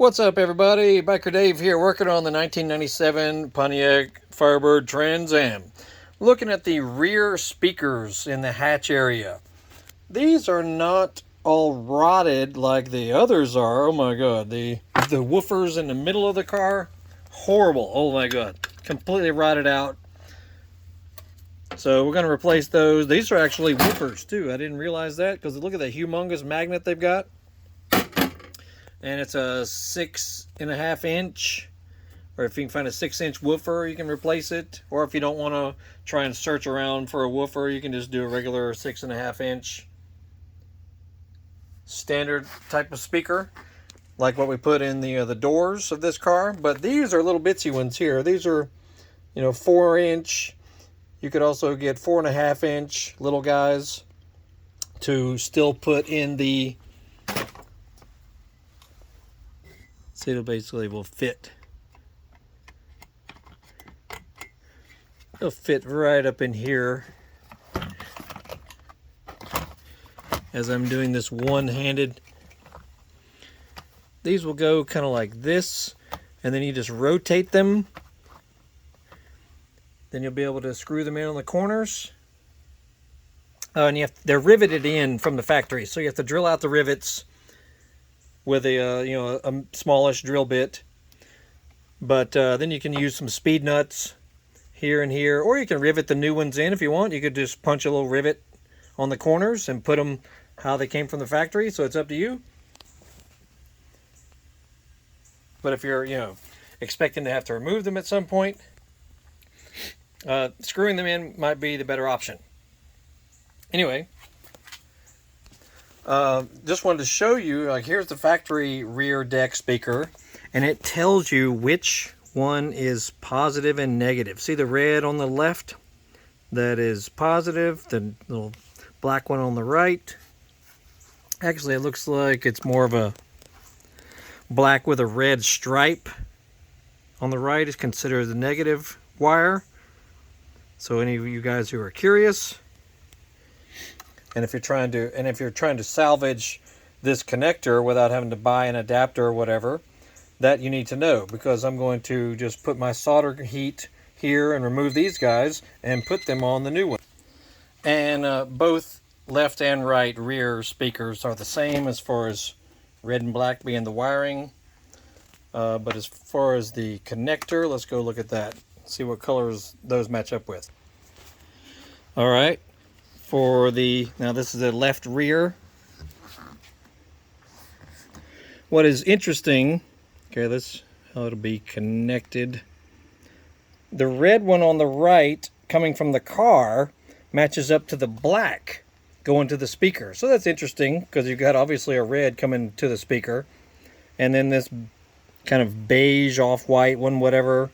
What's up, everybody? Biker Dave here, working on the 1997 Pontiac Firebird Trans-Am. Looking at the rear speakers in the hatch area. These are not all rotted like the others are. Oh my god, the woofers in the middle of the car, horrible. Oh my god, completely rotted out. So we're going to replace those. These are actually woofers too. I didn't realize that because look at the humongous magnet they've got. And it's a 6.5 inch, or if you can find a 6-inch woofer, you can replace it. Or if you don't want to try and search around for a woofer, you can just do a regular 6.5 inch standard type of speaker, like what we put in the doors of this car. But these are little bitsy ones here. These are, 4 inch. You could also get 4.5 inch little guys to still put in the. So it basically will fit. It'll fit right up in here as I'm doing this one-handed. These will go kind of like this, and then you just rotate them. Then you'll be able to screw them in on the corners. And they're riveted in from the factory, so you have to drill out the rivets with a smallish drill bit. But then you can use some speed nuts here and here, or you can rivet the new ones in if you want. You could just punch a little rivet on the corners and put them how they came from the factory, so it's up to you. But if you're expecting to have to remove them at some point, screwing them in might be the better option. Anyway, just wanted to show you, here's the factory rear deck speaker, and it tells you which one is positive and negative. See the red on the left? That is positive. The little black one on the right. Actually, it looks like it's more of a black with a red stripe. On the right is considered the negative wire. So any of you guys who are curious, and if you're trying to salvage this connector without having to buy an adapter or whatever, that you need to know, because I'm going to just put my solder heat here and remove these guys and put them on the new one. And both left and right rear speakers are the same as far as red and black being the wiring. But as far as the connector, let's go look at that. See what colors those match up with. All right. Now this is the left rear. What is interesting, okay, that's how it'll be connected. The red one on the right coming from the car matches up to the black going to the speaker. So that's interesting because you've got obviously a red coming to the speaker, and then this kind of beige off-white one, whatever,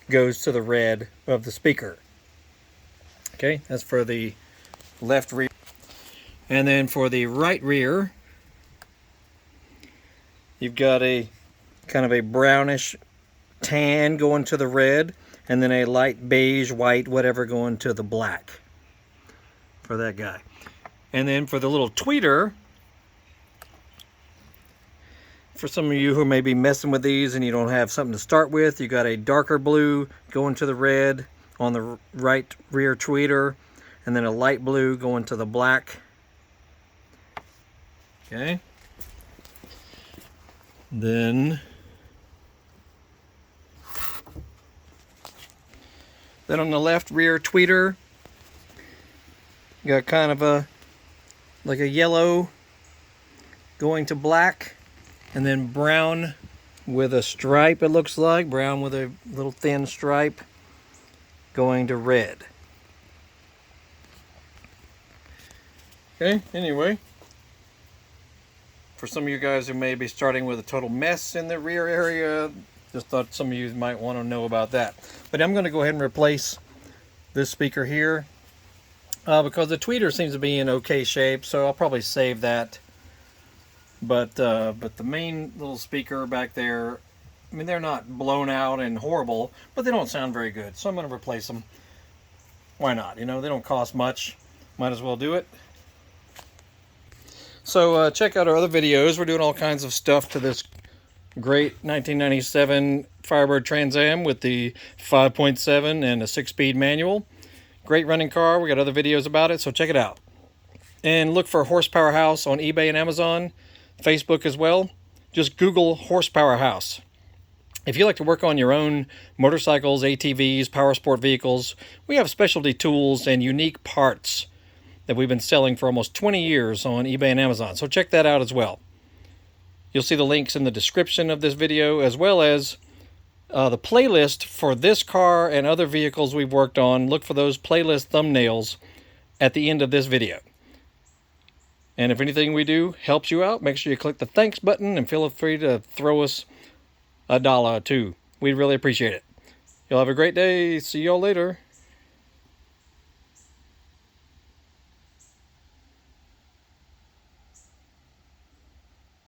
goes to the red of the speaker. Okay, that's for the left rear. And then for the right rear, you've got a kind of a brownish tan going to the red, and then a light beige, white, whatever going to the black for that guy. And then for the little tweeter, for some of you who may be messing with these and you don't have something to start with, you got a darker blue going to the red on the right rear tweeter, and then a light blue going to the black. Okay. Then on the left rear tweeter, you got kind of like a yellow going to black, and then brown with a stripe, it looks like. Brown with a little thin stripe going to red. Okay, anyway, for some of you guys who may be starting with a total mess in the rear area, just thought some of you might want to know about that. But I'm going to go ahead and replace this speaker here because the tweeter seems to be in okay shape, so I'll probably save that. But the main little speaker back there, I mean, they're not blown out and horrible, but they don't sound very good. So I'm going to replace them. Why not? They don't cost much. Might as well do it. So check out our other videos. We're doing all kinds of stuff to this Great 1997 Firebird Trans-Am with the 5.7 and a 6-speed manual. Great running car. We got other videos about it, so check it out. And look for Horsepower House on eBay and Amazon, Facebook as well. Just Google Horsepower House. If you like to work on your own motorcycles, ATVs, power sport vehicles, we have specialty tools and unique parts that we've been selling for almost 20 years on eBay and Amazon. So check that out as well. You'll see the links in the description of this video, as well as the playlist for this car and other vehicles we've worked on. Look for those playlist thumbnails at the end of this video. And if anything we do helps you out, make sure you click the thanks button and feel free to throw us $1 or $2. We'd really appreciate it. Y'all have a great day. See y'all later.